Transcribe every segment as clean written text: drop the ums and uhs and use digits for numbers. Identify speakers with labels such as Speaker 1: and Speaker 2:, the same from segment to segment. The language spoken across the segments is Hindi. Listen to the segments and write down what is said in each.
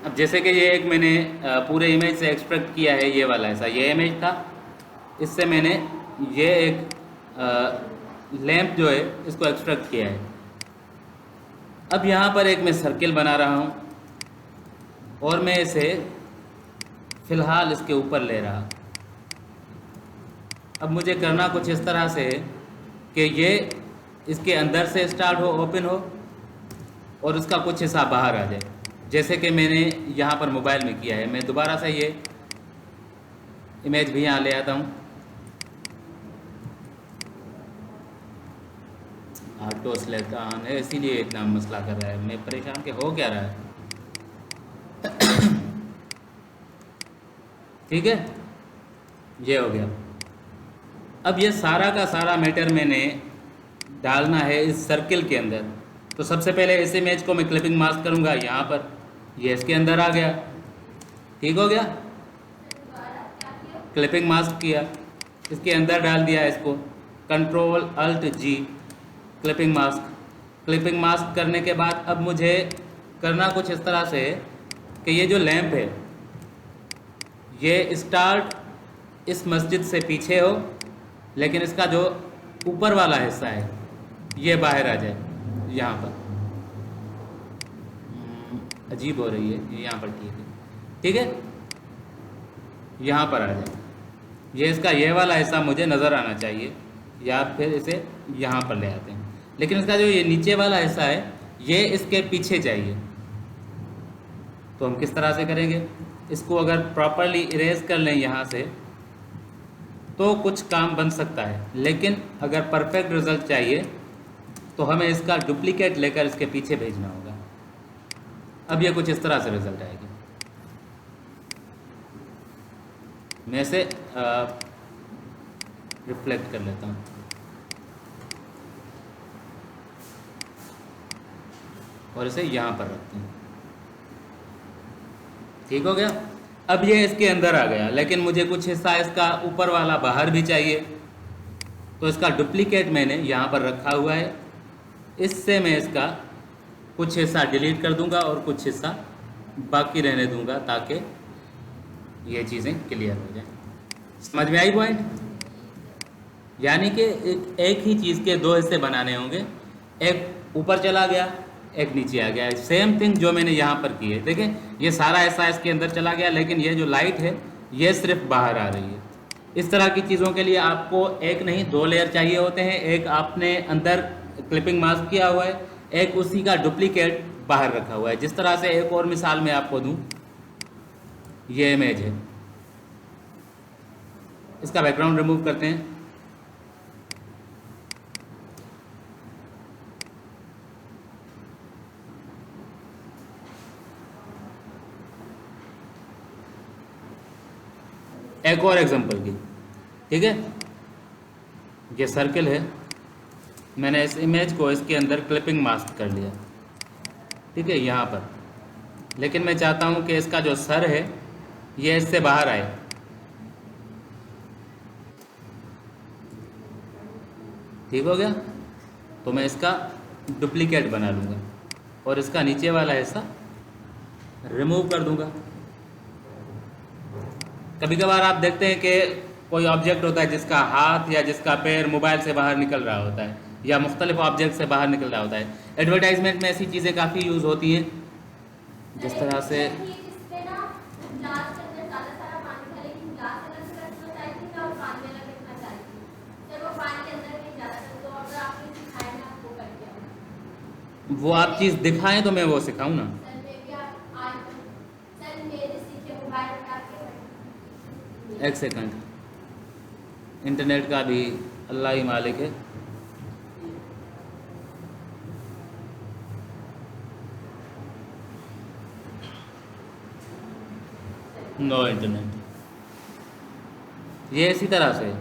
Speaker 1: अब जैसे कि ये एक मैंने पूरे इमेज से एक्सट्रैक्ट किया है, ये वाला ऐसा ये इमेज था, इससे मैंने ये एक लैंप जो है इसको एक्सट्रैक्ट किया है। अब यहाँ पर एक मैं सर्किल बना रहा हूँ और मैं इसे फ़िलहाल इसके ऊपर ले रहा। अब मुझे करना कुछ इस तरह से है कि ये इसके अंदर से स्टार्ट हो, ओपन हो, और उसका कुछ हिस्सा बाहर आ जाए, जैसे कि मैंने यहाँ पर मोबाइल में किया है। मैं दोबारा से ये इमेज भी यहाँ ले आता हूँ। ऑटो सेलेक्ट ऑन है, इसीलिए इतना मसला कर रहा है। मैं परेशान के हो क्या रहा है। ठीक है, ये हो गया। अब ये सारा का सारा मैटर मैंने डालना है इस सर्किल के अंदर। तो सबसे पहले इस इमेज को मैं क्लिपिंग मास्क करूँगा यहाँ पर, ये इसके अंदर आ गया। ठीक हो गया, क्लिपिंग मास्क किया, इसके अंदर डाल दिया इसको, कंट्रोल अल्ट जी, क्लिपिंग मास्क। क्लिपिंग मास्क करने के बाद अब मुझे करना कुछ इस तरह से कि ये जो लैंप है ये स्टार्ट इस मस्जिद से पीछे हो, लेकिन इसका जो ऊपर वाला हिस्सा है ये बाहर आ जाए। यहाँ पर अजीब हो रही है, ये यहाँ पर ठीक है। ठीक है, यहाँ पर आ जाए, ये इसका ये वाला हिस्सा मुझे नज़र आना चाहिए, या फिर इसे यहाँ पर ले आते हैं। लेकिन इसका जो ये नीचे वाला हिस्सा है ये इसके पीछे चाहिए। तो हम किस तरह से करेंगे इसको? अगर प्रॉपरली इरेज कर लें यहाँ से तो कुछ काम बन सकता है, लेकिन अगर परफेक्ट रिज़ल्ट चाहिए तो हमें इसका डुप्लीकेट लेकर इसके पीछे भेजना होगा। अब ये कुछ इस तरह से रिज़ल्ट आएगी। मैं इसे रिफ्लेक्ट कर लेता हूँ। और इसे यहाँ पर रखते हैं। ठीक हो गया। अब ये इसके अंदर आ गया, लेकिन मुझे कुछ हिस्सा इसका ऊपर वाला बाहर भी चाहिए, तो इसका डुप्लीकेट मैंने यहाँ पर रखा हुआ है। इससे मैं इसका कुछ हिस्सा डिलीट कर दूंगा और कुछ हिस्सा बाकी रहने दूंगा, ताकि ये चीज़ें क्लियर हो जाएं। समझ में आई पॉइंट? यानी कि एक ही चीज़ के दो हिस्से बनाने होंगे, एक ऊपर चला गया, एक नीचे आ गया। सेम थिंग जो मैंने यहाँ पर की है, देखें ये सारा हिस्सा इसके अंदर चला गया, लेकिन ये जो लाइट है ये सिर्फ बाहर आ रही है। इस तरह की चीज़ों के लिए आपको एक नहीं दो लेयर चाहिए होते हैं। एक आपने अंदर क्लिपिंग मास्क किया हुआ है, एक उसी का डुप्लीकेट बाहर रखा हुआ है। जिस तरह से एक और मिसाल मैं आपको दूँ, ये इमेज है, इसका बैकग्राउंड रिमूव करते हैं। एक और एग्जांपल की, ठीक है, ये सर्किल है, मैंने इस इमेज को इसके अंदर क्लिपिंग मास्क कर लिया, ठीक है, यहाँ पर। लेकिन मैं चाहता हूँ कि इसका जो सर है ये इससे बाहर आए। ठीक हो गया। तो मैं इसका डुप्लीकेट बना लूँगा और इसका नीचे वाला हिस्सा रिमूव कर दूँगा। कभी कभार आप देखते हैं कि कोई ऑब्जेक्ट होता है जिसका हाथ या जिसका पैर मोबाइल से बाहर निकल रहा होता है, या मुख्तलिफ ऑब्जेक्ट से बाहर निकल रहा होता है। एडवर्टाइजमेंट में ऐसी चीज़ें काफ़ी यूज़ होती हैं, जिस तरह से वो आप चीज़ दिखाएं तो मैं वो सिखाऊं ना। एक सेकंड, इंटरनेट का भी अल्लाह ही मालिक है। No internet. ये इसी तरह से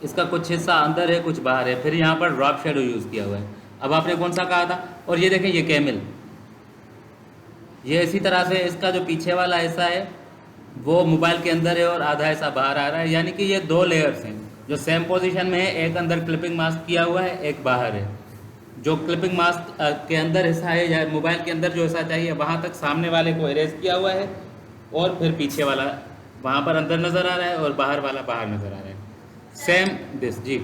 Speaker 1: इसका कुछ हिस्सा अंदर है, कुछ बाहर है। फिर यहाँ पर ड्रॉप शेडो यूज़ किया हुआ है। अब आपने कौन सा कहा था? और ये देखें, ये कैमल, ये इसी तरह से इसका जो पीछे वाला हिस्सा है वो मोबाइल के अंदर है और आधा हिस्सा बाहर आ रहा है। यानी कि ये दो लेयर्स हैं जो सेम पोजीशन में है। एक अंदर क्लिपिंग मास्क किया हुआ है, एक बाहर है। जो क्लिपिंग मास्क के अंदर हिस्सा है या मोबाइल के अंदर जो हिस्सा चाहिए वहाँ तक सामने वाले को इरेज किया हुआ है, और फिर पीछे वाला वहाँ पर अंदर नज़र आ रहा है और बाहर वाला बाहर नज़र आ रहा है। सेम दिस जी।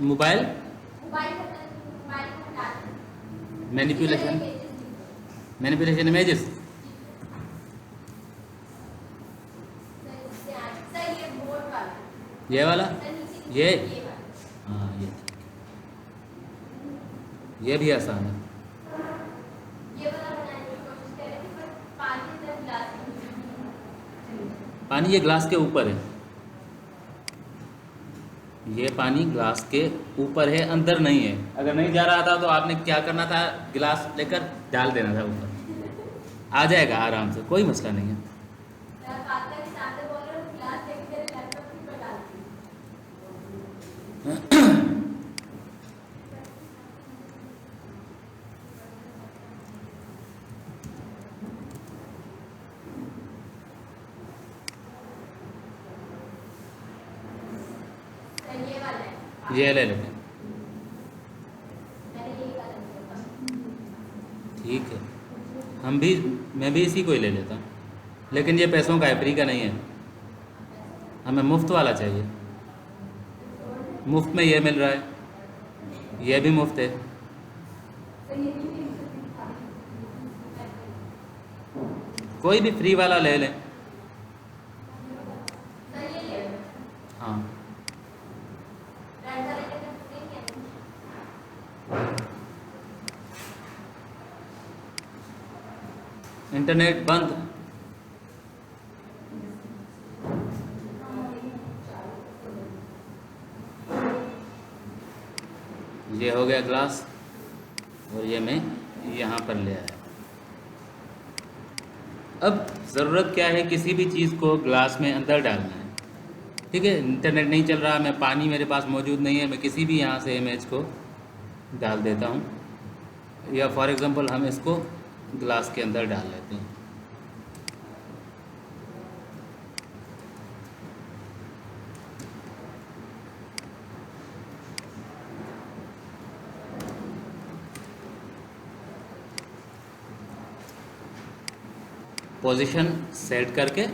Speaker 1: मोबाइल मैनिपुलेशन मैनिपुलेशन इमेजेस, ये वाला, ये हाँ ये ठीक है, ये भी आसान है। पानी ये ग्लास के ऊपर है, ये पानी ग्लास के ऊपर है, अंदर नहीं है। अगर नहीं जा रहा था तो आपने क्या करना था, गिलास लेकर डाल देना था ऊपर, आ जाएगा आराम से, कोई मसला नहीं है। ये ले लेते हैं, ठीक है। मैं भी इसी को ही ले लेता हूँ, लेकिन ये पैसों का है, फ्री का नहीं है। हमें मुफ्त वाला चाहिए, मुफ्त में ये मिल रहा है, ये भी मुफ्त है। कोई भी फ्री वाला ले लें। हाँ इंटरनेट बंद, ये हो गया ग्लास, और ये मैं यहाँ पर ले आया। अब ज़रूरत क्या है, किसी भी चीज़ को ग्लास में अंदर डालना है, ठीक है। इंटरनेट नहीं चल रहा, मैं पानी मेरे पास मौजूद नहीं है, मैं किसी भी यहाँ से इमेज को डाल देता हूँ, या फॉर एग्ज़ाम्पल हम इसको ग्लास के अंदर डाल लेते हैं। पोजीशन सेट करके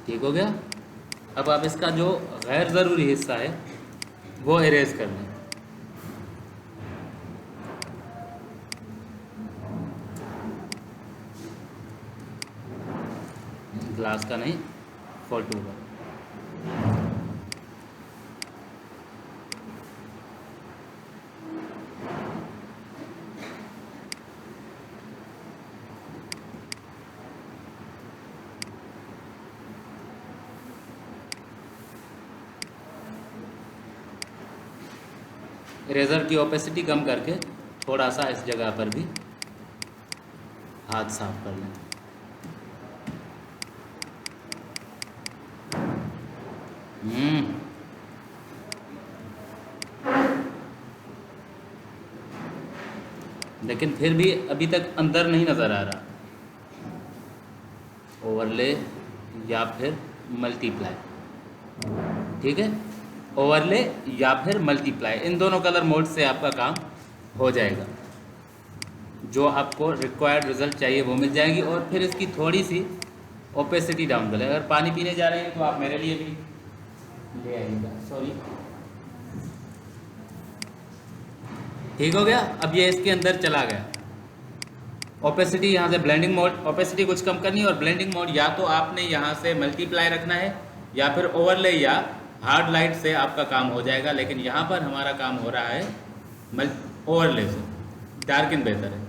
Speaker 1: ठीक हो गया। अब आप इसका जो गैर ज़रूरी हिस्सा है वो इरेज कर लें। ग्लास का नहीं, फोटो का। इरेज़र की ओपेसिटी कम करके थोड़ा सा इस जगह पर भी हाथ साफ कर लें। लेकिन फिर भी अभी तक अंदर नहीं नज़र आ रहा। ओवरले या फिर मल्टीप्लाई, ठीक है। ओवरले या फिर मल्टीप्लाई, इन दोनों कलर मोड से आपका काम हो जाएगा। जो आपको रिक्वायर्ड रिज़ल्ट चाहिए वो मिल जाएगी। और फिर इसकी थोड़ी सी ओपेसिटी डाउन कर लें। अगर पानी पीने जा रहे हैं तो आप मेरे लिए भी ले आइएगा, सॉरी। ठीक हो गया। अब ये इसके अंदर चला गया। ओपेसिटी यहाँ से ब्लेंडिंग मोड, ओपेसिटी कुछ कम करनी है, और ब्लेंडिंग मोड या तो आपने यहाँ से मल्टीप्लाई रखना है या फिर ओवरले या हार्ड लाइट से आपका काम हो जाएगा। लेकिन यहाँ पर हमारा काम हो रहा है ओवरले से। डार्किन बेहतर है,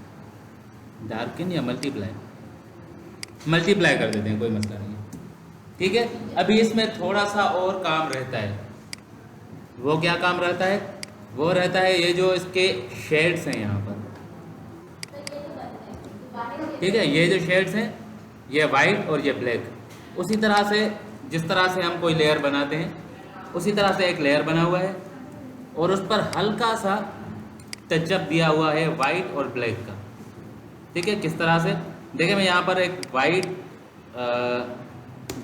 Speaker 1: डार्किन या मल्टीप्लाई, मल्टीप्लाई कर देते हैं, कोई मसला नहीं है, ठीक है। अभी इसमें थोड़ा सा और काम रहता है। वो क्या काम रहता है? वो रहता है ये जो इसके शेड्स हैं यहाँ पर, ठीक है। ये जो शेड्स हैं, ये वाइट और ये ब्लैक, उसी तरह से जिस तरह से हम कोई लेयर बनाते हैं उसी तरह से एक लेयर बना हुआ है, और उस पर हल्का सा टचअप दिया हुआ है वाइट और ब्लैक का, ठीक है। किस तरह से? देखिए मैं यहाँ पर एक वाइट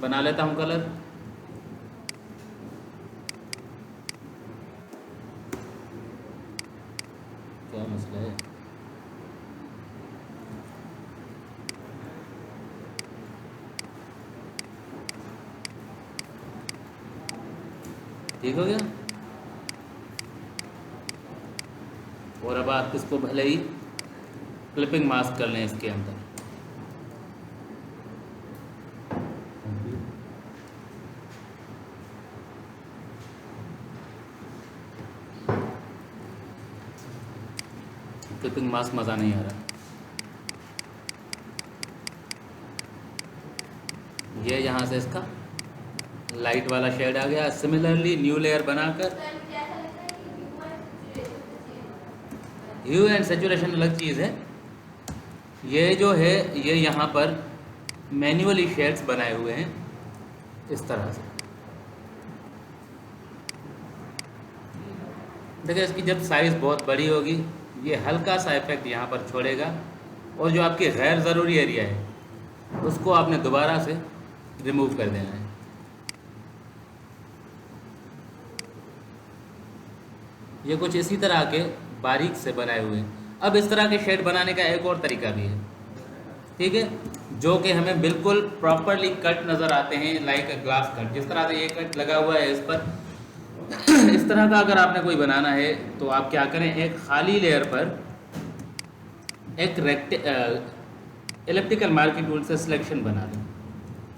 Speaker 1: बना लेता हूँ कलर। क्या मसला है? ठीक हो गया। और अब आप इसको भले ही क्लिपिंग मास्क कर लें इसके अंदर। क्लिपिंग मास्क मज़ा नहीं आ रहा। ये यहाँ से इसका लाइट वाला शेड आ गया। सिमिलरली न्यू लेयर बनाकर, ह्यू एंड सेचुरेशन अलग चीज़ है। ये जो है ये यहाँ पर मैन्युअली शेड्स बनाए हुए हैं इस तरह से। देखिए इसकी जब साइज़ बहुत बड़ी होगी ये हल्का सा इफेक्ट यहाँ पर छोड़ेगा, और जो आपकी गैर ज़रूरी एरिया है उसको आपने दोबारा से रिमूव कर देना है। ये कुछ इसी तरह के बारीक से बनाए हुए हैं। अब इस तरह के शेड बनाने का एक और तरीका भी है, ठीक है, जो कि हमें बिल्कुल प्रॉपरली कट नज़र आते हैं, लाइक अ ग्लास कट। जिस तरह से ये कट लगा हुआ है इस पर, इस तरह का अगर आपने कोई बनाना है तो आप क्या करें, एक खाली लेयर पर एक इलिप्टिकल मार्किंग टूल से सिलेक्शन बना लें।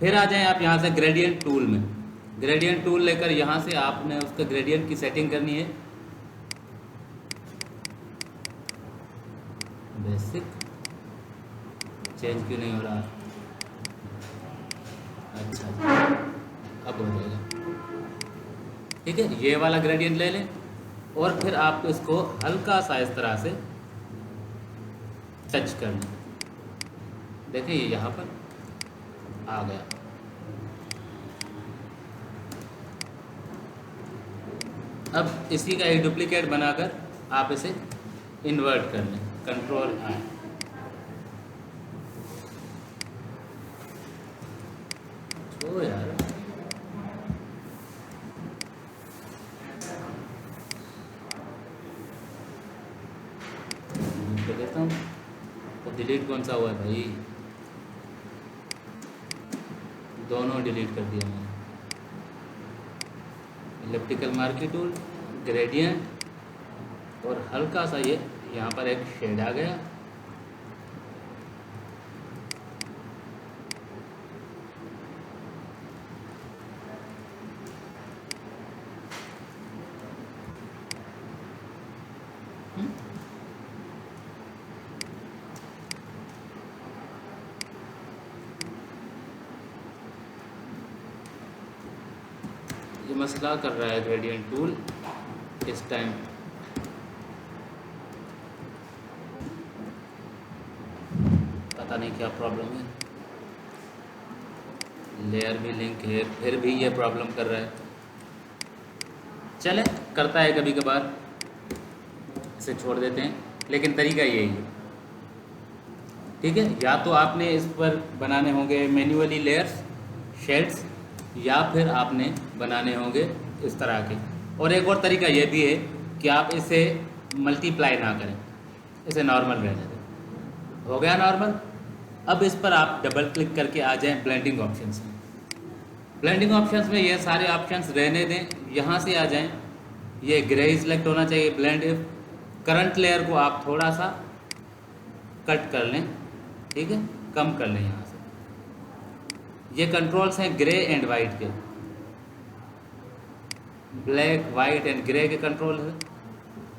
Speaker 1: फिर आ जाएं आप यहाँ से ग्रेडियंट टूल में। ग्रेडियंट टूल लेकर यहाँ से आपने उसका ग्रेडियंट की सेटिंग करनी है। बेसिक चेंज क्यों नहीं हो रहा? अच्छा अब हो जाएगा, ठीक है। ये वाला ग्रेडियंट ले लें और फिर आप इसको हल्का सा इस तरह से टच कर लें। देखिए ये यहाँ पर आ गया। अब इसी का एक डुप्लीकेट बनाकर आप इसे इन्वर्ट कर लें, कंट्रोल आई। तो यार देता हूँ तो डिलीट कौन सा हुआ है भाई? दोनों डिलीट कर दिया मैंने। इलिप्टिकल मार्किंग टूल, ग्रेडियंट और हल्का सा ये यहाँ पर एक शेड आ गया। ये मसला कर रहा है ग्रेडियंट टूल इस टाइम। पता नहीं क्या प्रॉब्लम है। लेयर भी लिंक है फिर भी ये प्रॉब्लम कर रहा है। चले, करता है कभी कभार, इसे छोड़ देते हैं, लेकिन तरीका यही है, ठीक है। या तो आपने इस पर बनाने होंगे मैन्युअली लेयर्स, शेड्स, या फिर आपने बनाने होंगे इस तरह के। और एक और तरीका ये भी है कि आप इसे मल्टीप्लाई ना करें, इसे नॉर्मल रहने दें। हो गया नॉर्मल। अब इस पर आप डबल क्लिक करके आ जाएं ब्लेंडिंग ऑप्शंस में। ब्लेंडिंग ऑप्शंस में ये सारे ऑप्शंस रहने दें, यहाँ से आ जाएं। ये ग्रे सिलेक्ट होना चाहिए, ब्लेंड इफ। करंट लेयर को आप थोड़ा सा कट कर लें, ठीक है, कम कर लें यहाँ से। ये कंट्रोल्स हैं ग्रे एंड वाइट के, ब्लैक, वाइट एंड ग्रे के कंट्रोल है।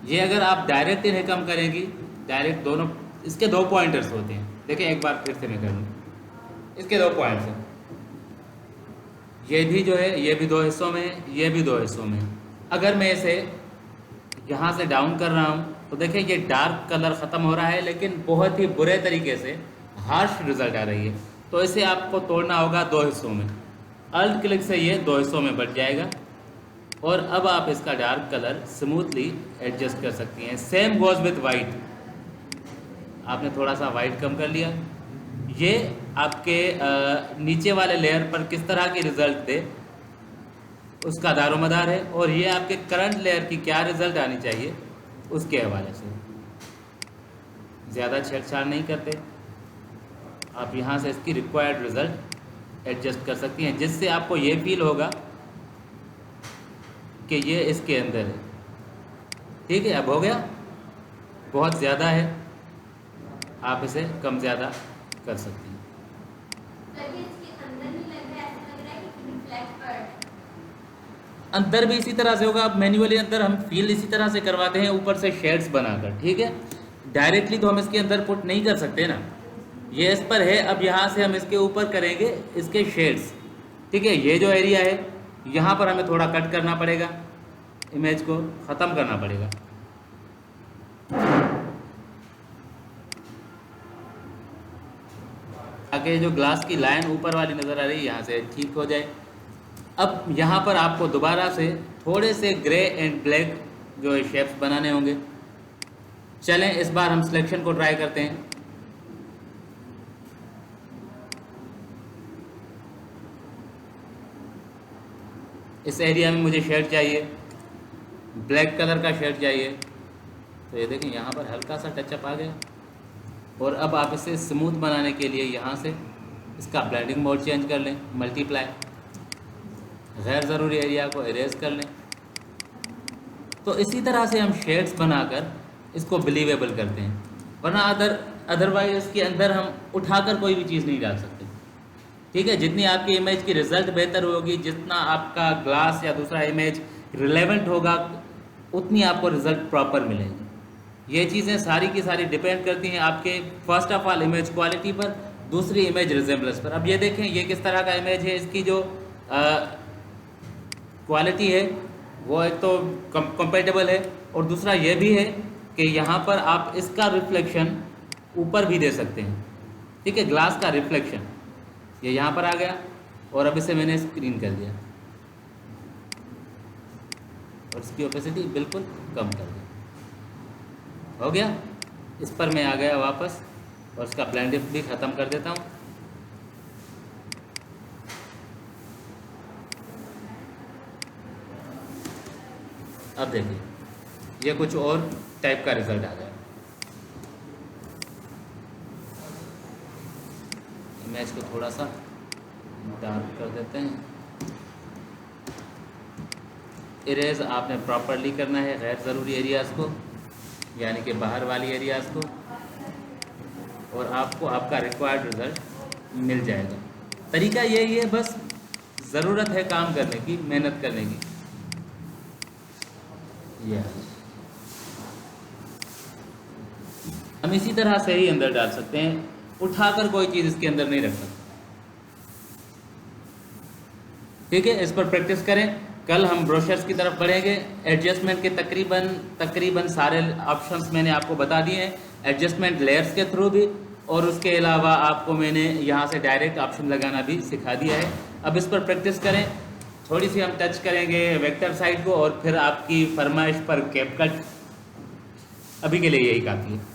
Speaker 1: ये अगर आप डायरेक्ट इन्हें कम करेंगी, डायरेक्ट दोनों, इसके दो पॉइंटर्स होते हैं। देखिए एक बार फिर से मैं कर लूँ, इसके दो पॉइंट्स हैं। ये भी जो है ये भी दो हिस्सों में है, ये भी दो हिस्सों में है। अगर मैं इसे यहाँ से डाउन कर रहा हूँ तो देखिए ये डार्क कलर ख़त्म हो रहा है, लेकिन बहुत ही बुरे तरीके से हार्श रिजल्ट आ रही है। तो इसे आपको तोड़ना होगा दो हिस्सों में। अल्ट क्लिक से ये दो हिस्सों में बट जाएगा, और अब आप इसका डार्क कलर स्मूथली एडजस्ट कर सकती हैं। Same goes with white. आपने थोड़ा सा वाइट कम कर लिया, ये आपके नीचे वाले लेयर पर किस तरह की रिज़ल्ट दे उसका दारोमदार है, और ये आपके करंट लेयर की क्या रिज़ल्ट आनी चाहिए उसके हवाले से। ज़्यादा छेड़छाड़ नहीं करते, आप यहाँ से इसकी रिक्वायर्ड रिज़ल्ट एडजस्ट कर सकती हैं, जिससे आपको ये फील होगा कि ये इसके अंदर है। ठीक है, अब हो गया। बहुत ज़्यादा है, आप इसे कम ज़्यादा कर सकती हैं। अंदर भी इसी तरह से होगा। अब मैन्युअली अंदर हम फील इसी तरह से करवाते हैं, ऊपर से शेड्स बनाकर। ठीक है, डायरेक्टली तो हम इसके अंदर पुट नहीं कर सकते ना, ये इस पर है। अब यहाँ से हम इसके ऊपर करेंगे इसके शेड्स। ठीक है, ये जो एरिया है यहाँ पर हमें थोड़ा कट करना पड़ेगा, इमेज को ख़त्म करना पड़ेगा। ताकि जो ग्लास की लाइन ऊपर वाली नज़र आ रही है यहाँ से ठीक हो जाए। अब यहाँ पर आपको दोबारा से थोड़े से ग्रे एंड ब्लैक जो शेप्स बनाने होंगे। चलें इस बार हम सिलेक्शन को ट्राई करते हैं। इस एरिया में मुझे शेड चाहिए, ब्लैक कलर का शेड चाहिए, तो ये देखें यहाँ पर हल्का सा टचअप आ गया। और अब आप इसे स्मूथ बनाने के लिए यहाँ से इसका ब्लेंडिंग मोड चेंज कर लें, मल्टीप्लाई, गैर ज़रूरी एरिया को इरेज कर लें। तो इसी तरह से हम शेड्स बनाकर इसको बिलीवेबल करते हैं, वरना अदरवाइज इसके अंदर हम उठाकर कोई भी चीज़ नहीं डाल सकते। ठीक है, जितनी आपकी इमेज की रिज़ल्ट बेहतर होगी, जितना आपका ग्लास या दूसरा इमेज रिलेवेंट होगा, उतनी आपको रिज़ल्ट प्रॉपर मिलेगी। ये चीज़ें सारी की सारी डिपेंड करती हैं आपके first of all image quality पर, दूसरी इमेज रिजेम्बलेंस पर। अब ये देखें ये किस तरह का इमेज है, इसकी जो क्वालिटी है वो एक तो कंपेटेबल है, और दूसरा ये भी है कि यहाँ पर आप इसका रिफ्लेक्शन ऊपर भी दे सकते हैं। ठीक है, ग्लास का रिफ्लेक्शन ये यहाँ पर आ गया, और अब इसे मैंने स्क्रीन कर दिया और इसकी ओपेसिटी बिल्कुल कम कर दी। हो गया, इस पर मैं आ गया वापस और इसका ब्लेंडिंग भी ख़त्म कर देता हूँ। अब देखिए ये कुछ और टाइप का रिज़ल्ट आ गया। इमेज को थोड़ा सा डार्क कर देते हैं। इरेज आपने प्रॉपरली करना है गैर ज़रूरी एरियाज़ को, यानी कि बाहर वाली एरियाज़ को, और आपको आपका रिक्वायर्ड रिज़ल्ट मिल जाएगा। तरीका यही है, बस ज़रूरत है काम करने की, मेहनत करने की। हम इसी तरह से ही अंदर डाल सकते हैं, उठाकर कोई चीज़ इसके अंदर नहीं रख सकते। ठीक है, इस पर प्रैक्टिस करें। कल हम ब्रोशर्स की तरफ बढ़ेंगे। एडजस्टमेंट के तकरीबन सारे ऑप्शंस मैंने आपको बता दिए हैं, एडजस्टमेंट लेयर्स के थ्रू भी, और उसके अलावा आपको मैंने यहाँ से डायरेक्ट ऑप्शन लगाना भी सिखा दिया है। अब इस पर प्रैक्टिस करें। थोड़ी सी हम टच करेंगे वेक्टर साइड को, और फिर आपकी फरमाइश पर कैपकट। अभी के लिए यही काफ़ी है।